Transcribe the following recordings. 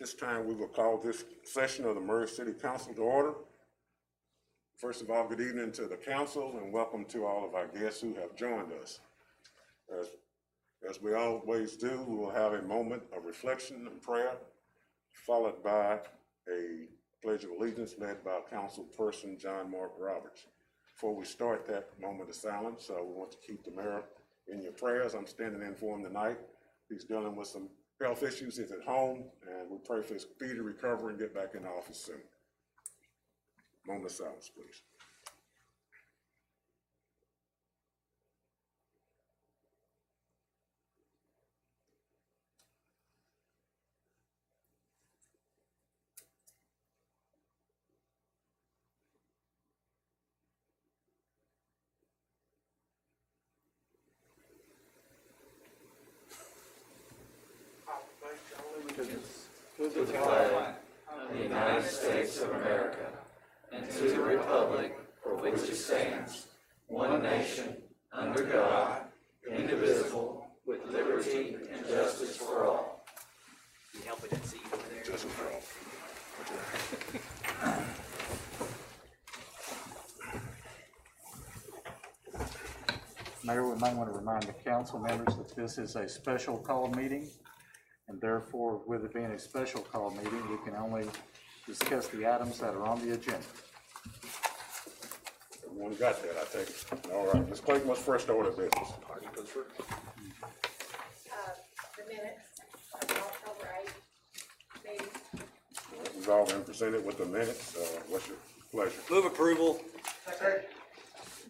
This time we will call this session of the Murray City Council to order. First of all, good evening to the council and welcome to all of our guests who have joined us. As we always do, we will have a moment of reflection and prayer, followed by a pledge of allegiance led by Councilperson John Mark Roberts. Before we start that moment of silence, we want to keep the mayor in your prayers. I'm standing in for him tonight. He's dealing with some health issues. He's at home, and we pray for his speedy recovery and get back in the office soon. Moment of silence, please. To the flag of the United States of America and to the republic for which it stands, one nation, under God, indivisible, with liberty and justice for all. Can you help me that seat over there? Justice for all. Mayor, we might want to remind the council members that this is a special call meeting, and therefore, with it being a special call meeting, we can only discuss the items that are on the agenda. Everyone got that, I think. All right, Ms. Clayton, what's first order of business? Party goes first. The minutes of October 8th meeting. We've all been presented with the minutes. What's your pleasure? Move approval.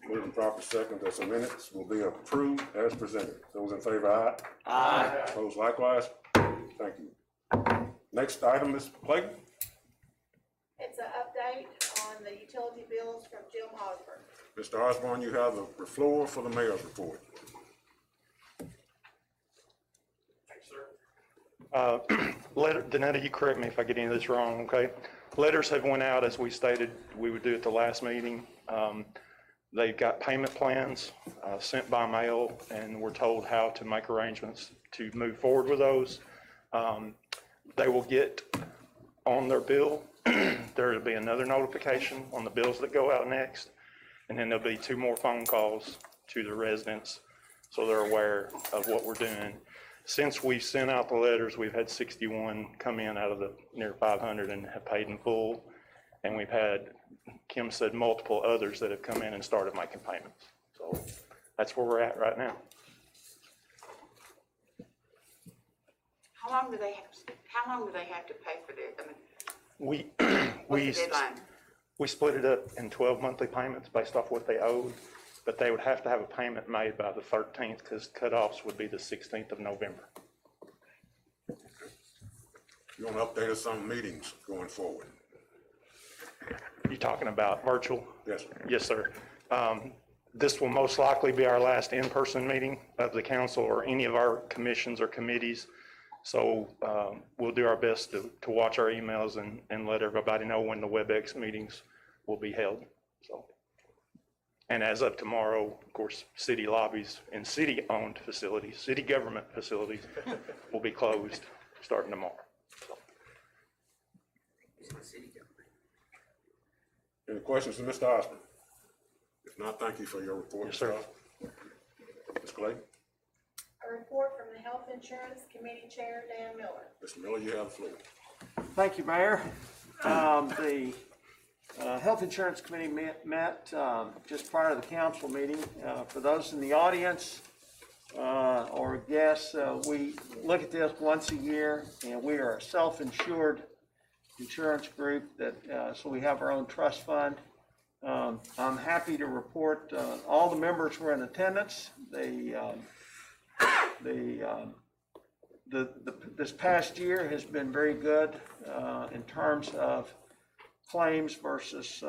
Moving proper second that the minutes will be approved as presented. Those in favor, aye. Aye. Opposed likewise? Thank you. Next item, Ms. Clayton. It's an update on the utility bills from Jim Osborne. Mr. Osborne, you have the floor for the mayor's report. Danetta, you correct me if I get any of this wrong, okay? Letters have went out as we stated we would do at the last meeting. They've got payment plans sent by mail, and we're told how to make arrangements to move forward with those. They will get on their bill. There will be another notification on the bills that go out next, and then there'll be 2 more phone calls to the residents so they're aware of what we're doing. Since we sent out the letters, we've had 61 come in out of the near 500 and have paid in full. And we've had, Kim said, multiple others that have come in and started making payments. So that's where we're at right now. How long do they have to pay for this? I mean, We what's the deadline? we split it up in 12 monthly payments based off what they owed, but they would have to have a payment made by the 13th because cutoffs would be the 16th of November. You want to update us on meetings going forward? You talking about virtual? Yes, sir. Yes, sir. This will most likely be our last in-person meeting of the council or any of our commissions or committees. So we'll do our best to watch our emails and let everybody know when the WebEx meetings will be held. So, and as of tomorrow, of course, city lobbies and city-owned facilities, city government facilities will be closed starting tomorrow. Any questions for Mr. Osborne? If not, thank you for your report. Yes, sir. Ms. Clayton? A report from the Health Insurance Committee Chair, Dan Miller. Mr. Miller, you have the floor. Thank you, Mayor. The Health Insurance Committee met just prior to the council meeting. For those in the audience or guests, we look at this once a year, and we are a self-insured insurance group that, so we have our own trust fund. I'm happy to report all the members were in attendance. This past year has been very good in terms of claims versus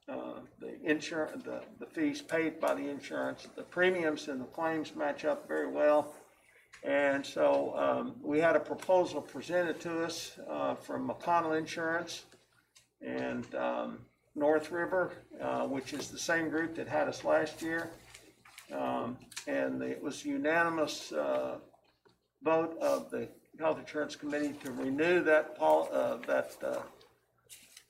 the insurance, the fees paid by the insurance. The premiums and the claims match up very well. And so we had a proposal presented to us from McConnell Insurance and North River, which is the same group that had us last year. And it was unanimous vote of the Health Insurance Committee to renew that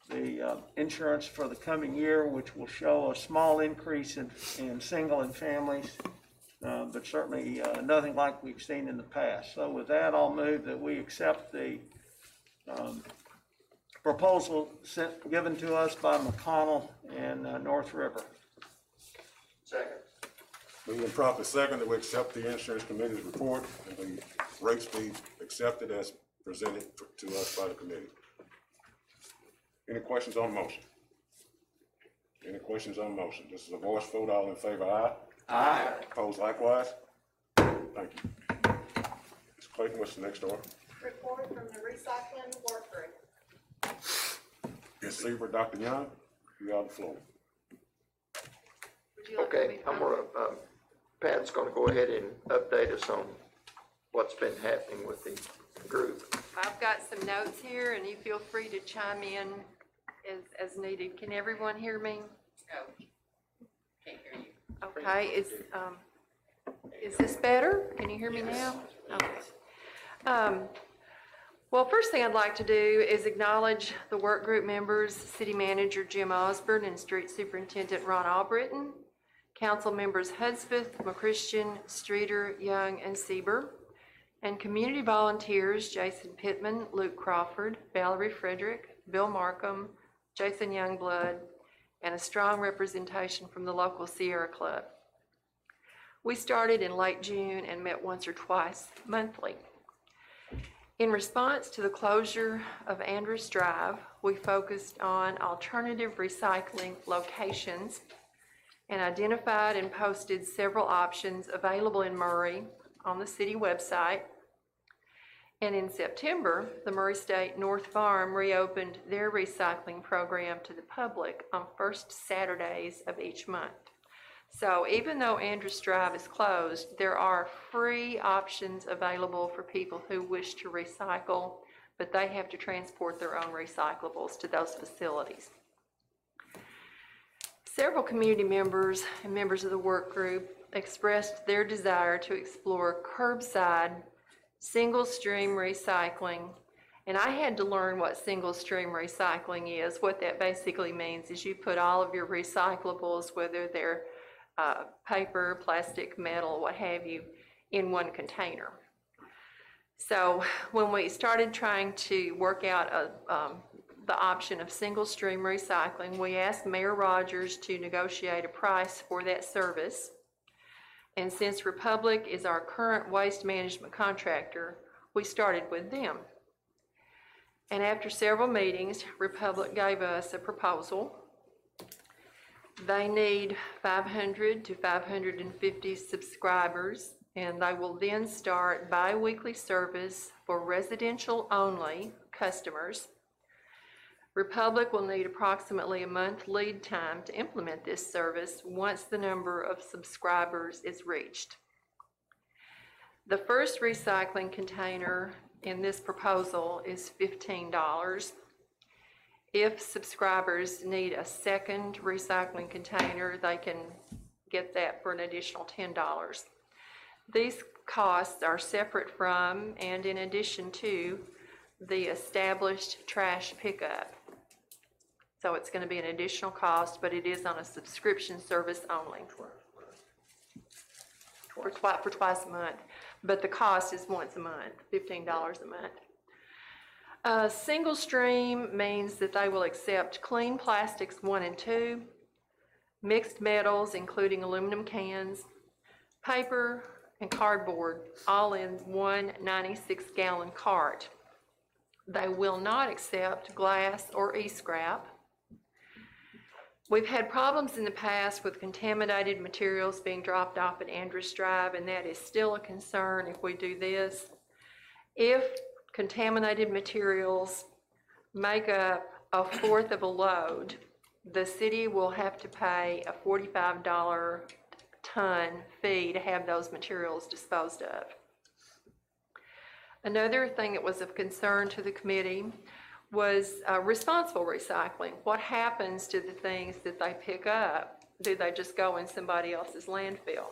the insurance for the coming year, which will show a small increase in single and families, but certainly nothing like we've seen in the past. So with that, I'll move that we accept the proposal given to us by McConnell and North River. Second. Moving properly second that we accept the insurance committee's report and the rates be accepted as presented to us by the committee. Any questions on the motion? Any questions on the motion? This is a voice vote. All in favor, aye? Aye. Opposed likewise? Thank you. Ms. Clayton, what's the next order? Report from the recycling work group. Ms. Seaver, Dr. Young, you have the floor. Would you like Okay, me to- I'm gonna, Pat's gonna go ahead and update us on what's been happening with the group. I've got some notes here, and you feel free to chime in as needed. Can everyone hear me? Oh, can't hear you. Okay, is this better? Can you hear me now? Okay. Well, first thing I'd like to do is acknowledge the work group members, City Manager Jim Osborne and Street Superintendent Ron Albritton, Council members Hudspeth, McChristian, Streeter, Young, and Sieber, and community volunteers Jason Pittman, Luke Crawford, Valerie Frederick, Bill Markham, Jason Youngblood, and a strong representation from the local Sierra Club. We started in late June and met once or twice monthly. In response to the closure of Andrews Drive, we focused on alternative recycling locations and identified and posted several options available in Murray on the city website. And in September, the Murray State North Farm reopened their recycling program to the public on first Saturdays of each month. So even though Andrews Drive is closed, there are free options available for people who wish to recycle, but they have to transport their own recyclables to those facilities. Several community members and members of the work group expressed their desire to explore curbside single stream recycling. And I had to learn what single stream recycling is. What that basically means is you put all of your recyclables, whether they're paper, plastic, metal, what have you, in one container. So when we started trying to work out the option of single stream recycling, we asked Mayor Rogers to negotiate a price for that service. And since Republic is our current waste management contractor, we started with them. And after several meetings, Republic gave us a proposal. They need 500 to 550 subscribers, and they will then start bi-weekly service for residential only customers. Republic will need approximately a month lead time to implement this service once the number of subscribers is reached. The first recycling container in this proposal is $15. If subscribers need a second recycling container, they can get that for an additional $10. These costs are separate from and in addition to the established trash pickup. So it's going to be an additional cost, but it is on a subscription service only. For twice a month, but the cost is once a month, $15 a month. Single stream means that they will accept clean plastics 1 and 2, mixed metals including aluminum cans, paper, and cardboard, all in one 96-gallon cart. They will not accept glass or e-scrap. We've had problems in the past with contaminated materials being dropped off at Andrews Drive, and that is still a concern if we do this. If contaminated materials make up a fourth of a load, the city will have to pay a $45 ton fee to have those materials disposed of. Another thing that was of concern to the committee was responsible recycling. What happens to the things that they pick up? Do they just go in somebody else's landfill?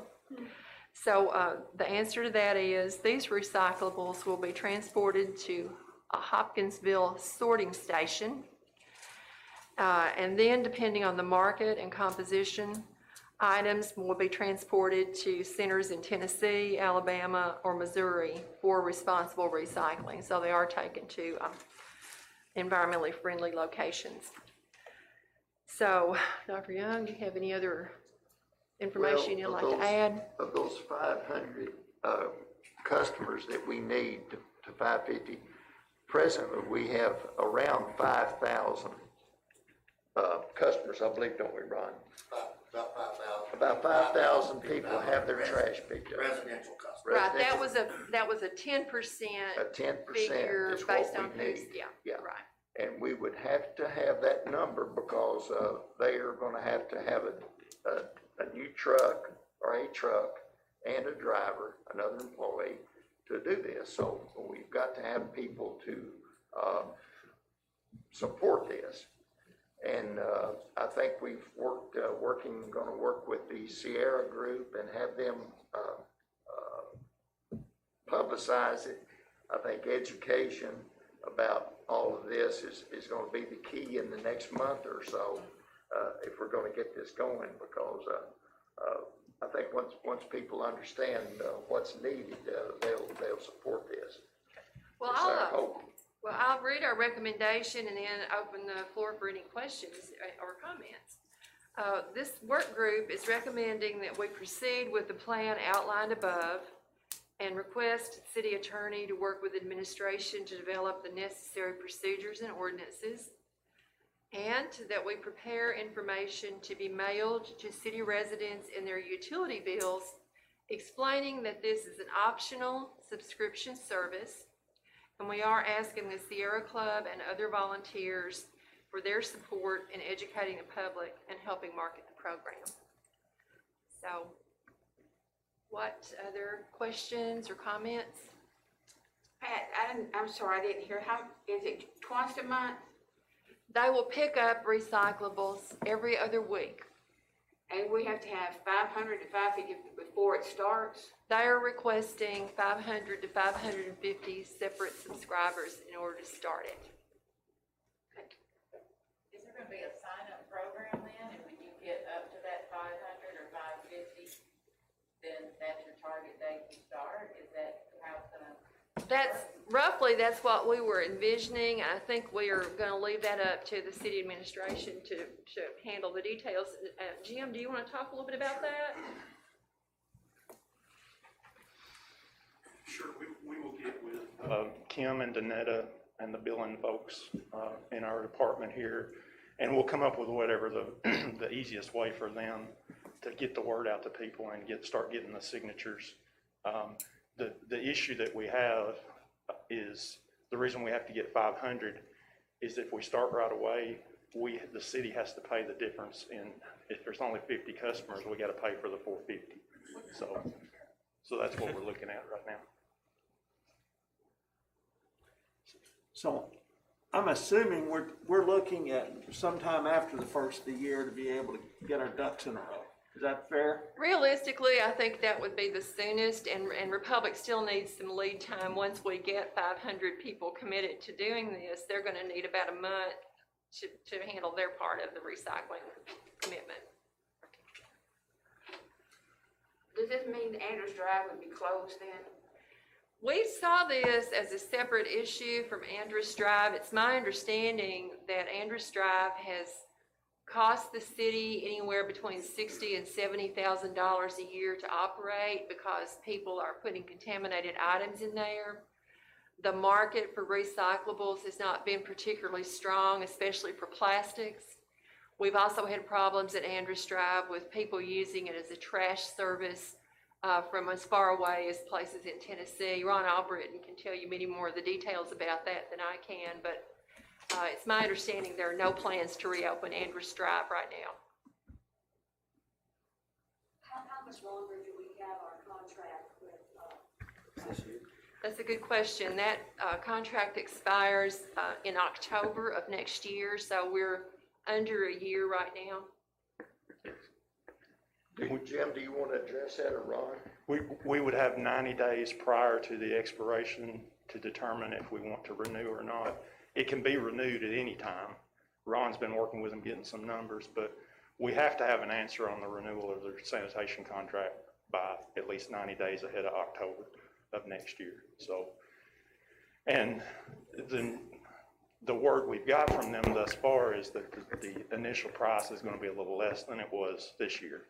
So the answer to that is these recyclables will be transported to a Hopkinsville sorting station. And then depending on the market and composition, items will be transported to centers in Tennessee, Alabama, or Missouri for responsible recycling. So they are taken to environmentally friendly locations. So, Dr. Young, do you have any other information you'd like to add? Of those 500 customers that we need to 550, presently we have around 5,000 customers, I believe, don't we, Ron? About 5,000. About 5,000 people have their trash picked up. Residential customers. Right, that Residential. was a 10% A 10% figure is based what on we who's, need. yeah, right. And we would have to have that number because they are gonna have to have a new truck or a truck and a driver, another employee to do this. So we've got to have people to support this. And I think we've gonna work with the Sierra Group and have them publicize it. I think education about all of this is gonna be the key in the next month or so, if we're gonna get this going, because I think once people understand what's needed, they'll support this. Well, That's our hope. I'll read our recommendation and then open the floor for any questions or comments. This work group is recommending that we proceed with the plan outlined above and request city attorney to work with administration to develop the necessary procedures and ordinances, and that we prepare information to be mailed to city residents in their utility bills, explaining that this is an optional subscription service. And we are asking the Sierra Club and other volunteers for their support in educating the public and helping market the program. So, what other questions or comments? Pat, I'm sorry, I didn't hear, how, is it twice a month? They will pick up recyclables every other week. And we have to have 500 to 550 before it starts? They are requesting 500 to 550 separate subscribers in order to start it. Is there gonna be a sign-up program then, and when you get up to that 500 or 550, then that's your target date to start? Is that how it's gonna? That's what we were envisioning. I think we are gonna leave that up to the city administration to handle the details. Jim, do you wanna talk a little bit about that? Sure, we will get with Kim and Danetta and the billing folks in our department here, and we'll come up with whatever the easiest way for them to get the word out to people and start getting the signatures. The issue that we have is, the reason we have to get 500 is if we start right away, the city has to pay the difference in, if there's only 50 customers, we gotta pay for the 450. So that's what we're looking at right now. So I'm assuming we're looking at sometime after the first of the year to be able to get our ducks in a row. Is that fair? Realistically, I think that would be the soonest, and Republic still needs some lead time. Once we get 500 people committed to doing this, they're gonna need about a month to handle their part of the recycling commitment. Does this mean Andrews Drive would be closed then? We saw this as a separate issue from Andrus Drive. It's my understanding that Andrus Drive has cost the city anywhere between $60,000 and $70,000 a year to operate because people are putting contaminated items in there. The market for recyclables has not been particularly strong, especially for plastics. We've also had problems at Andrus Drive with people using it as a trash service from as far away as places in Tennessee. Ron Albritton can tell you many more of the details about that than I can, but it's my understanding there are no plans to reopen Andrus Drive right now. How much longer do we have our contract with, That's a good question. That contract expires in October of next year, so we're under a year right now. Jim, do you want to address that, or Ron? We would have 90 days prior to the expiration to determine if we want to renew or not. It can be renewed at any time. Ron's been working with them, getting some numbers, but we have to have an answer on the renewal of their sanitation contract by at least 90 days ahead of October of next year. So, and then the word we've got from them thus far is that the initial price is going to be a little less than it was this year.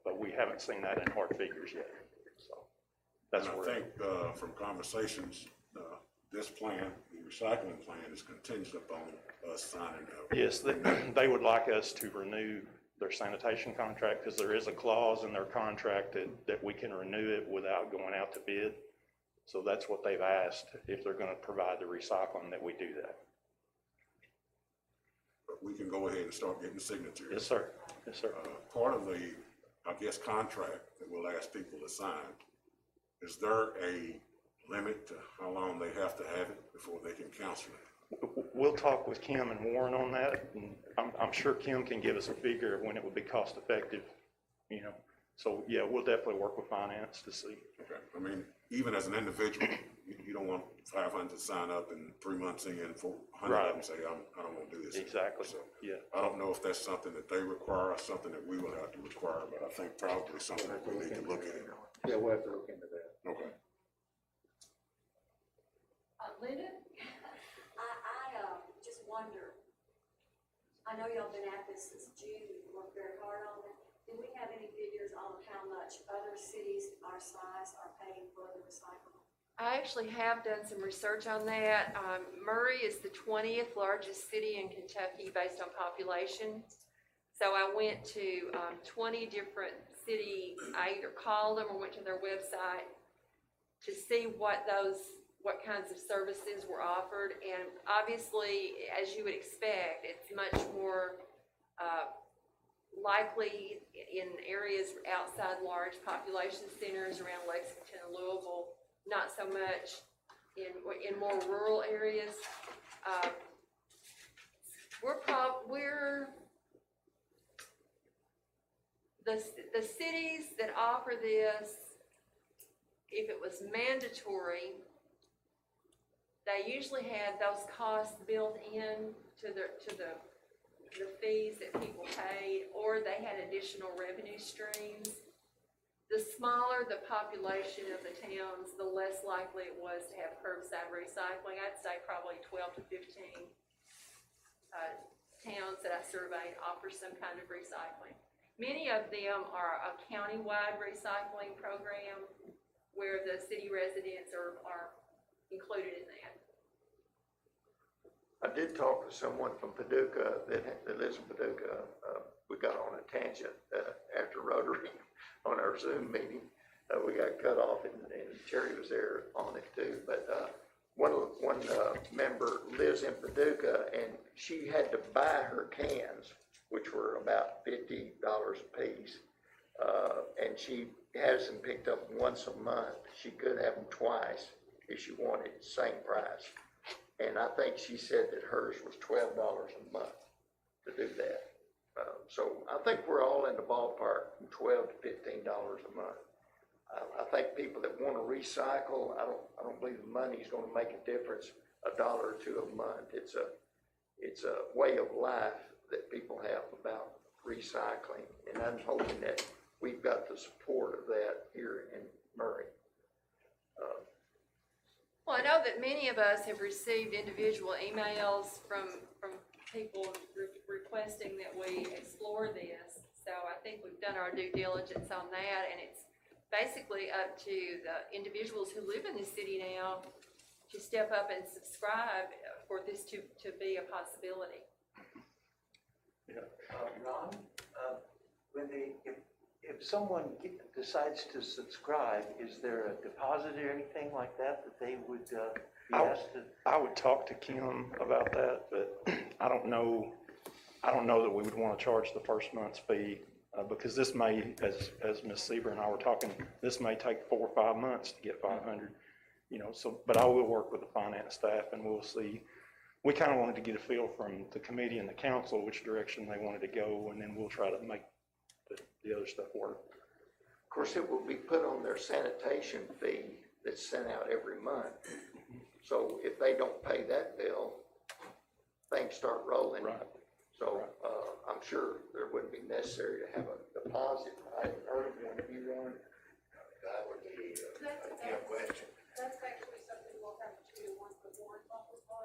But we haven't seen that in hard figures yet. So that's And where. I think, from conversations, this plan, the recycling plan is contingent upon us signing up. Yes, they would like us to renew their sanitation contract because there is a clause in their contract that we can renew it without going out to bid. So that's what they've asked, if they're going to provide the recycling, that we do that. But we can go ahead and start getting signatures. Yes, sir. Yes, sir. Part of the, I guess, contract that we'll ask people to sign, is there a limit to how long they have to have it before they can cancel it? We'll talk with Kim and Warren on that. And I'm sure Kim can give us a figure of when it would be cost effective, you know. So, yeah, we'll definitely work with finance to see. Okay, I mean, even as an individual, you don't want 500 to sign up and 3 months in, 400 of them say, I don't want to do this. Exactly, So yeah. I don't know if that's something that they require or something that we will have to require, but I think probably something that we need to look at. Yeah, we'll have to look into that. Okay. Linda? I just wonder, I know y'all been at this since June, you worked very hard on it. Do we have any figures on how much other cities our size are paying for the recycling? I actually have done some research on that. Murray is the 20th largest city in Kentucky based on population. So I went to 20 different city, I either called them or went to their website to see what kinds of services were offered. And obviously, as you would expect, it's much more likely in areas outside large population centers around Lexington and Louisville, not so much in more rural areas. The cities that offer this, if it was mandatory, they usually had those costs built in to the fees that people paid, or they had additional revenue streams. The smaller the population of the towns, the less likely it was to have curbside recycling. I'd say probably 12 to 15 towns that I surveyed offer some kind of recycling. Many of them are a county-wide recycling program where the city residents are included in that. I did talk to someone from Paducah that lives in Paducah. We got on a tangent after Rotary on our Zoom meeting. We got cut off, and Terry was there on it too. But one member lives in Paducah, and she had to buy her cans, which were about $50 a piece. And she has them picked up once a month. She could have them twice if she wanted, same price. And I think she said that hers was $12 a month to do that. So I think we're all in the ballpark from $12 to $15 a month. I think people that want to recycle, I don't believe the money is going to make a difference, $1 or $2 a month. It's a way of life that people have about recycling, and I'm hoping that we've got the support of that here in Murray. Well, I know that many of us have received individual emails from people requesting that we explore this. So I think we've done our due diligence on that, and it's basically up to the individuals who live in the city now to step up and subscribe for this to be a possibility. Ron, if someone decides to subscribe, is there a deposit or anything like that they would be asked to? I would talk to Kim about that, but I don't know that we would want to charge the first month's fee, because this may, as Ms. Sieber and I were talking, this may take 4 or 5 months to get 500, so, but I will work with the finance staff and we'll see. We kind of wanted to get a feel from the committee and the council which direction they wanted to go, and then we'll try to the other stuff work. Of course, it will be put on their sanitation fee that's sent out every month. So if they don't pay that bill, things start rolling. Right. So, I'm sure there wouldn't be necessary to have a deposit. I haven't heard of one. Have you, Ron? That would be a question. That's actually something we'll have to do once the warrant bubbles on,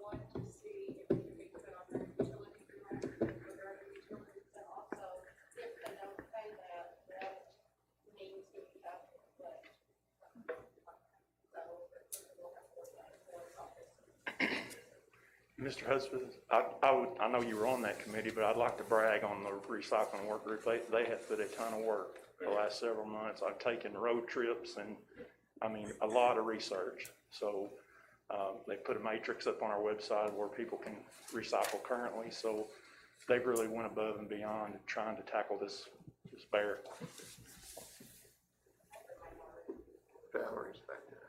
one to see if it can be put on their utility bill for their other utilities, and also if they don't pay that, that means we have to collect. So, we'll have to work out the board's office. Mr. Hudspeth, I know you were on that committee, but I'd like to brag on the recycling work group. They have put a ton of work the last several months. I've taken road trips and, I mean, a lot of research. So they put a matrix up on our website where people can recycle currently. So they've really went above and beyond trying to tackle this bear. Valerie's back there.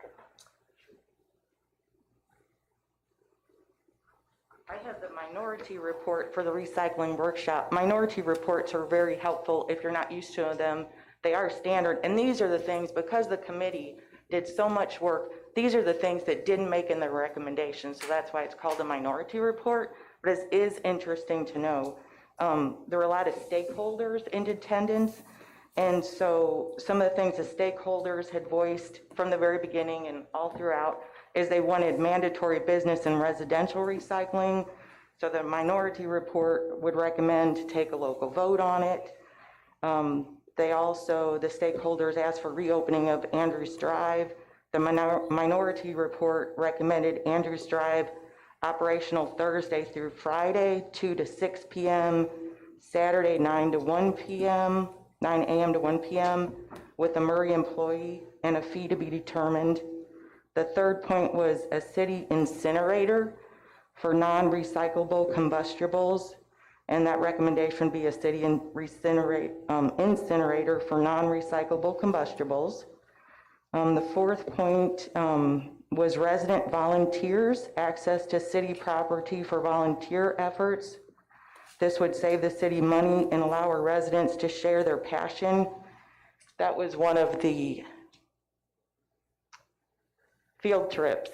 I have the minority report for the recycling workshop. Minority reports are very helpful if you're not used to them. They are standard, and these are the things, because the committee did so much work, these are the things that didn't make in the recommendations, so that's why it's called a minority report. But it is interesting to know. There were a lot of stakeholders in attendance, and so some of the things the stakeholders had voiced from the very beginning and all throughout is they wanted mandatory business and residential recycling. So the minority report would recommend to take a local vote on it. The stakeholders asked for reopening of Andrews Drive. The minority report recommended Andrews Drive operational Thursday through Friday, 2 to 6 p.m., Saturday, 9 a.m. to 1 p.m., with a Murray employee and a fee to be determined. The third point was a city incinerator for non-recyclable combustibles, and that recommendation would be a city incinerator for non-recyclable combustibles. The fourth point was resident volunteers, access to city property for volunteer efforts. This would save the city money and allow our residents to share their passion. That was one of the field trips.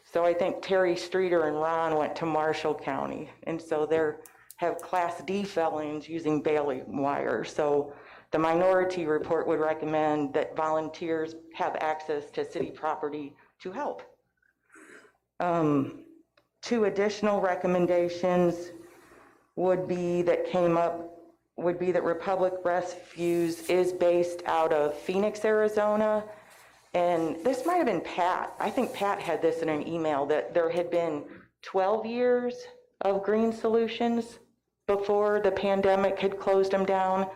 So I think Terry Streeter and Ron went to Marshall County, and so they have Class D felons using baling wire. So the minority report would recommend that volunteers have access to city property to help. 2 additional recommendations would be that Republic Refuse is based out of Phoenix, Arizona. And this might have been Pat. I think Pat had this in an email that there had been 12 years of green solutions before the pandemic had closed them down.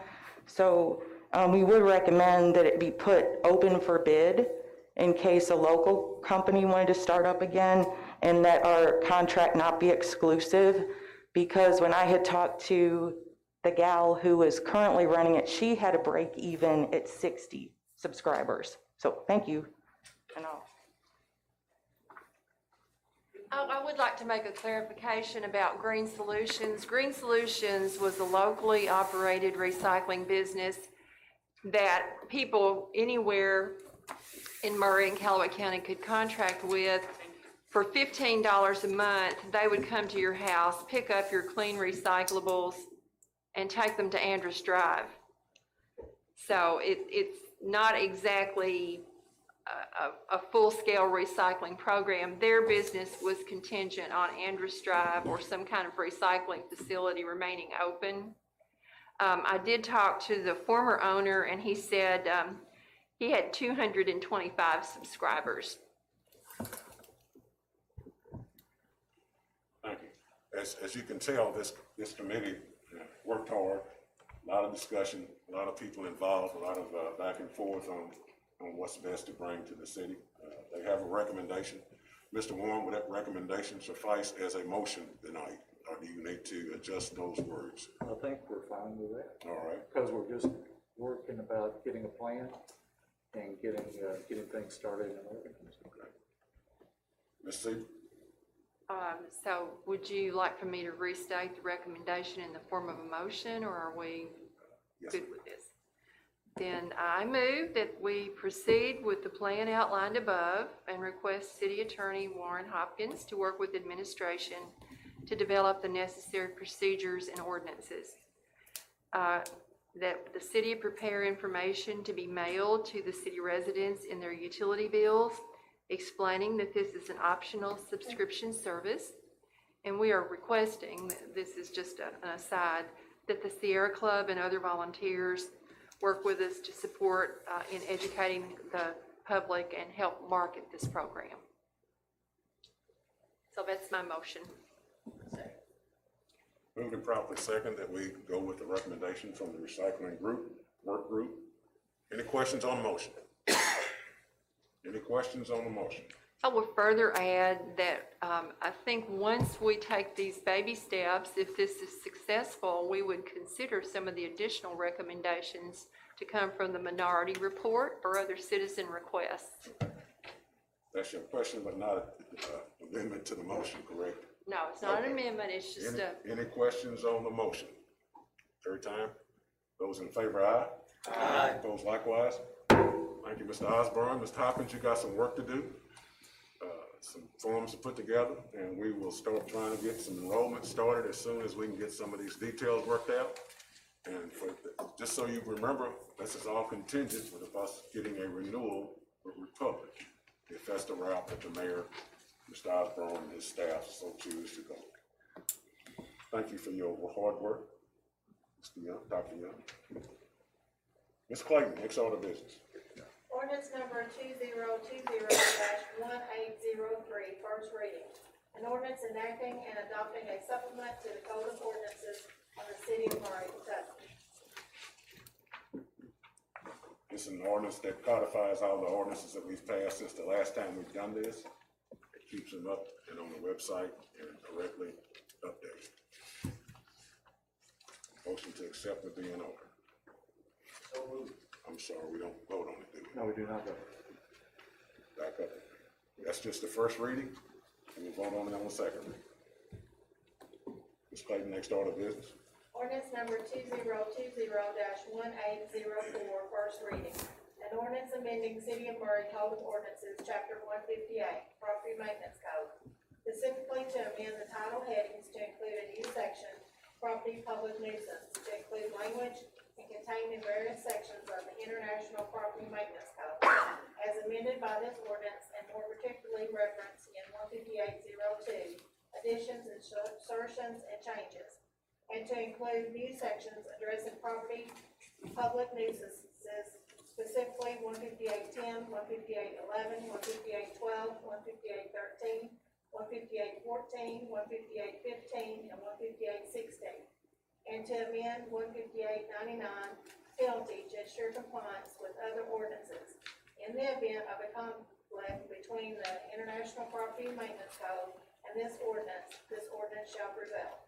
So we would recommend that it be put open for bid in case a local company wanted to start up again, and that our contract not be exclusive, because when I had talked to the gal who is currently running it, she had a break even at 60 subscribers. So thank you. And I would like to make a clarification about Green Solutions. Green Solutions was a locally operated recycling business that people anywhere in Murray and Callaway County could contract with. For $15 a month, they would come to your house, pick up your clean recyclables, and take them to Andrews Drive. So it's not exactly a full-scale recycling program. Their business was contingent on Andrews Drive or some kind of recycling facility remaining open. I did talk to the former owner, and he said he had 225 subscribers. Thank you. As you can tell, this committee worked hard, a lot of discussion, a lot of people involved, a lot of back and forth on what's best to bring to the city. They have a recommendation. Mr. Warren, would that recommendation suffice as a motion tonight, or do you need to adjust those words? I think we're fine with that. All right. Because we're just working about getting a plan and getting things started and organized. Okay. Ms. Seaver? So would you like for me to restate the recommendation in the form of a motion, or are we? Yes, good with this. Then I move that we proceed with the plan outlined above and request City Attorney Warren Hopkins to work with administration to develop the necessary procedures and ordinances. That the city prepare information to be mailed to the city residents in their utility bills, explaining that this is an optional subscription service. And we are requesting, this is just an aside, that the Sierra Club and other volunteers work with us to support in educating the public and help market this program. So that's my motion. moved and properly second that we go with the recommendation from the recycling group, work group. Any questions on the motion? Any questions on the motion? I will further add that I think once we take these baby steps, if this is successful, we would consider some of the additional recommendations to come from the minority report or other citizen requests. That's your question, but not an amendment to the motion, correct? No, it's not an amendment, it's just Any questions on the motion? Third time. Those in favor, aye? Aye. Opposed likewise? Thank you, Mr. Osborne. Mr. Hopkins, you got some work to do. Some forms to put together, and we will start trying to get some enrollment started as soon as we can get some of these details worked out. And just so you remember, this is all contingent with us getting a renewal with Republic, if that's the route that the mayor, Mr. Osborne, and his staff so choose to go. Thank you for your hard work, Mr. Young, Dr. Young. Ms. Clayton, next order of business. Ordinance number 2020-1803, first reading. An ordinance enacting and adopting a supplement to the Code of Ordinances of the City of Murray, Kentucky. This is an ordinance that codifies all the ordinances that we've passed since the last time we've done this. It keeps them up and on the website and correctly updated. Motion to accept would be in order. I'm sorry, we don't vote on it, do we? No, we do not vote. Back up. That's just the first reading, and we'll vote on it on the second reading. Ms. Clayton, next order of business. Ordinance number 2020-1804, first reading. An ordinance amending City of Murray Code of Ordinances, Chapter 158, Property Maintenance Code, specifically to amend the title headings to include a new section, Property Public Nuisance, to include language and contained in various sections of the International Property Maintenance Code, as amended by this ordinance and more particularly referenced in 15802, additions, insertions, and changes, and to include new sections addressing property public nuisances, specifically 15810, 15811, 15812, 15813, 15814, 15815, and 15816. And to amend 15899 penalty to ensure compliance with other ordinances. In the event of a conflict between the International Property Maintenance Code and this ordinance shall prevail.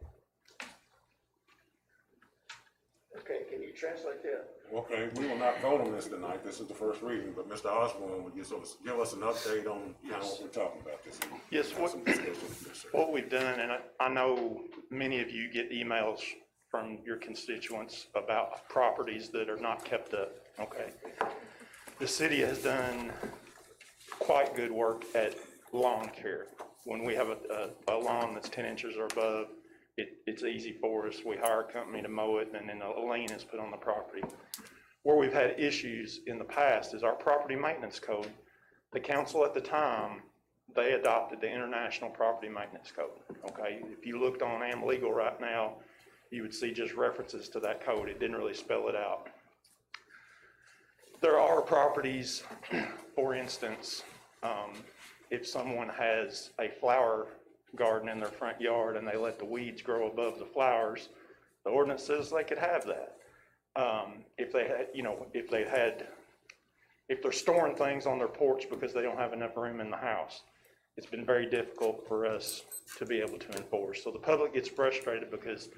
Okay, can you translate that? Okay, we will not vote on this tonight. This is the first reading, but Mr. Osborne will give us an update on kind of what we're talking about this evening. Yes, what we've done, and I know many of you get emails from your constituents about properties that are not kept up, okay? The city has done quite good work at lawn care. When we have a lawn that's 10 inches or above, it's easy for us. We hire a company to mow it, and then a lien is put on the property. Where we've had issues in the past is our property maintenance code. The council at the time, they adopted the International Property Maintenance Code, okay? If you looked on AmLegal right now, you would see just references to that code. It didn't really spell it out. There are properties, for instance, if someone has a flower garden in their front yard and they let the weeds grow above the flowers, the ordinance says they could have that. If they had, if they're storing things on their porch because they don't have enough room in the house, it's been very difficult for us to be able to enforce. So the public gets frustrated because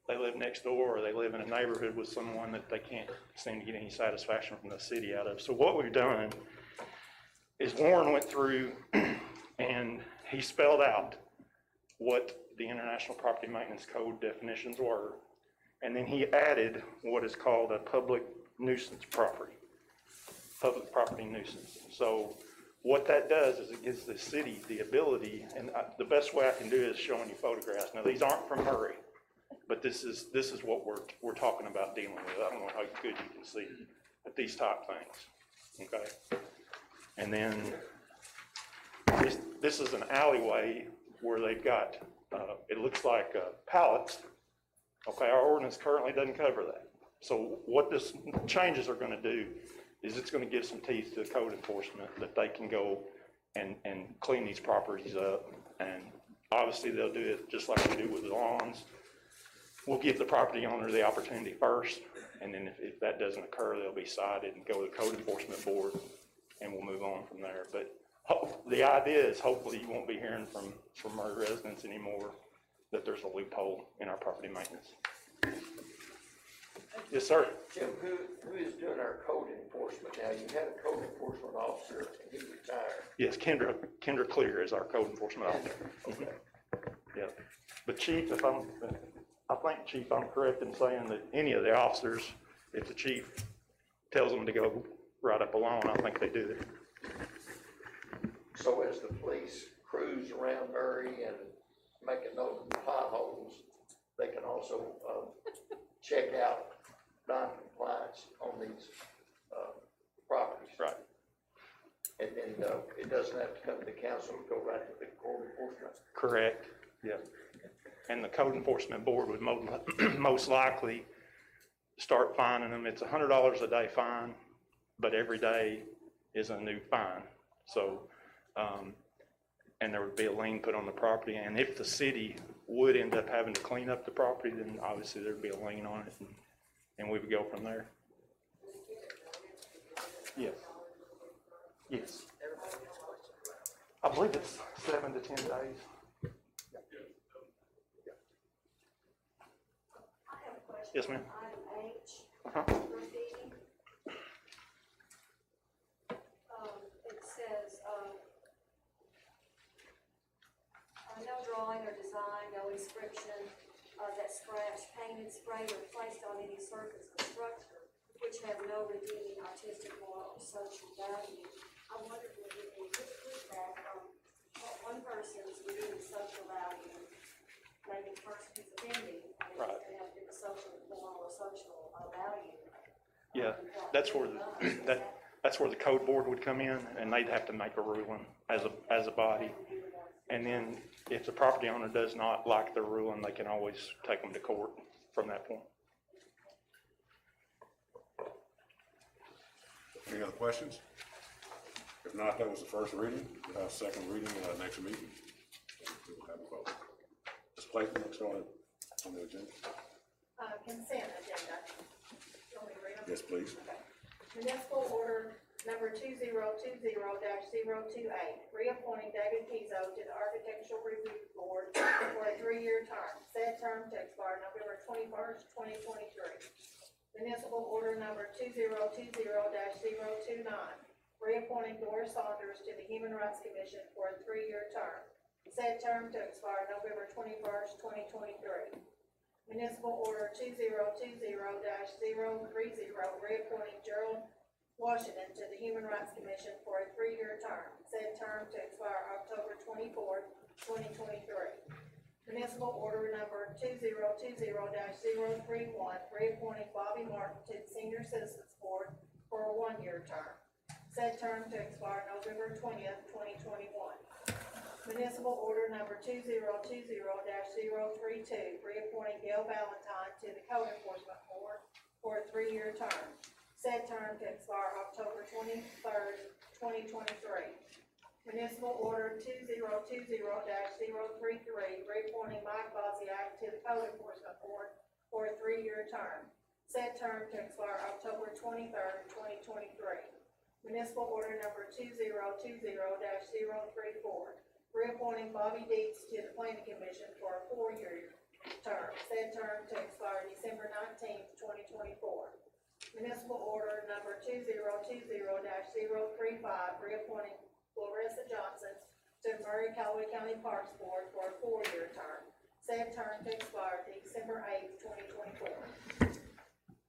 they live next door or they live in a neighborhood with someone that they can't seem to get any satisfaction from the city out of. So what we've done is Warren went through and he spelled out what the International Property Maintenance Code definitions were. And then he added what is called a public nuisance property, public property nuisance. So what that does is it gives the city the ability, and the best way I can do it is showing you photographs. Now, these aren't from Murray, but this is what we're talking about dealing with. I don't know how good you can see, but these type things, okay? And then this is an alleyway where they've got, it looks like pallets. Okay, our ordinance currently doesn't cover that. So what this changes are gonna do is it's gonna give some teeth to the code enforcement that they can go and clean these properties up. And obviously they'll do it just like we do with the lawns. We'll give the property owner the opportunity first, and then if that doesn't occur, they'll be cited and go to the code enforcement board, and we'll move on from there. But the idea is hopefully you won't be hearing from Murray residents anymore that there's a loophole in our property maintenance. Yes, sir. Jim, who is doing our code enforcement now? You had a code enforcement officer, and he retired. Yes, Kendra Clear is our code enforcement officer. Okay. Yeah, but Chief, I think, Chief, I'm correct in saying that any of the officers, if the chief tells them to go right up alone, I think they do it. So as the police cruise around Murray and make a note of the potholes, they can also check out non-compliance on these properties. Right. And then it doesn't have to come to the council, it go right to the code enforcement. Correct, yeah. And the code enforcement board would most likely start fining them. It's $100 a day fine, but every day is a new fine. So, and there would be a lien put on the property. And if the city would end up having to clean up the property, then obviously there'd be a lien on it, and we would go from there. Yes. Yes. I believe it's 7 to 10 days. Yes, ma'am. Item H, Uh-huh. graffiti. It says, no drawing or design, no inscription, that scratch, painted, sprayed, or placed on any surface or structure which have no redeeming artistic, moral, or social value. I wondered if we can just put that from one person's redeeming social value, maybe the person who's offending, Right. and have the social, moral, or social value. Yeah, that's where that's where the code board would come in, and they'd have to make a ruling as a body. And then if the property owner does not like the ruling, they can always take them to court from that point. Any other questions? If not, that was the first reading. We'll have second reading next meeting. We'll have a vote. Ms. Clayton, next on the agenda. Consent agenda. You want me to read them? Yes, please. Okay. Municipal order number 2020-028, reappointing David Pizzo to the Architectural Review Board for a 3-year term. Said term to expire November 21st, 2023. Municipal order number 2020-029, reappointing Doris Saunders to the Human Rights Commission for a 3-year term. Said term to expire November 21st, 2023. Municipal order 2020-030, reappointing Gerald Washington to the Human Rights Commission for a 3-year term. Said term to expire October 24th, 2023. Municipal order number 2020-031, reappointing Bobby Martin to the Senior Citizens Board for a 1-year term. Said term to expire November 20th, 2021. Municipal order number 2020-032, reappointing Gail Valentine to the Code Enforcement Board for a 3-year term. Said term to expire October 23rd, 2023. Municipal order 2020-033, reappointing Mike Bosiak to the Code Enforcement Board for a 3-year term. Said term to expire October 23rd, 2023. Municipal order number 2020-034, reappointing Bobby Deets to the Planning Commission for a 4-year term. Said term to expire December 19th, 2024. Municipal order number 2020-035, reappointing Clarissa Johnson to Murray Callaway County Parks Board for a 4-year term. Said term to expire December 8th, 2024.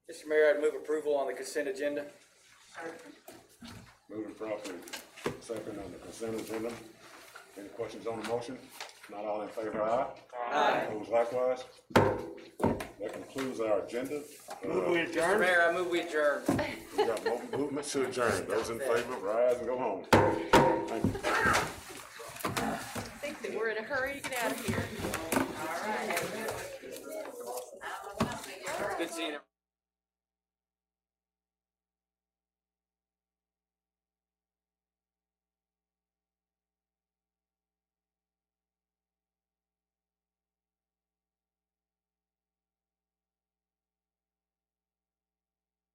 Mr. Mayor, I'd move approval on the consent agenda. Moving properly, second on the consent agenda. Any questions on the motion? Not all in favor, aye? Aye. Opposed likewise? That concludes our agenda. Move we Mr. adjourn? Mayor, I move we adjourn. We got movement to adjourn. Those in favor, rise and go home. Thank you. I think that we're in a hurry to get out of here.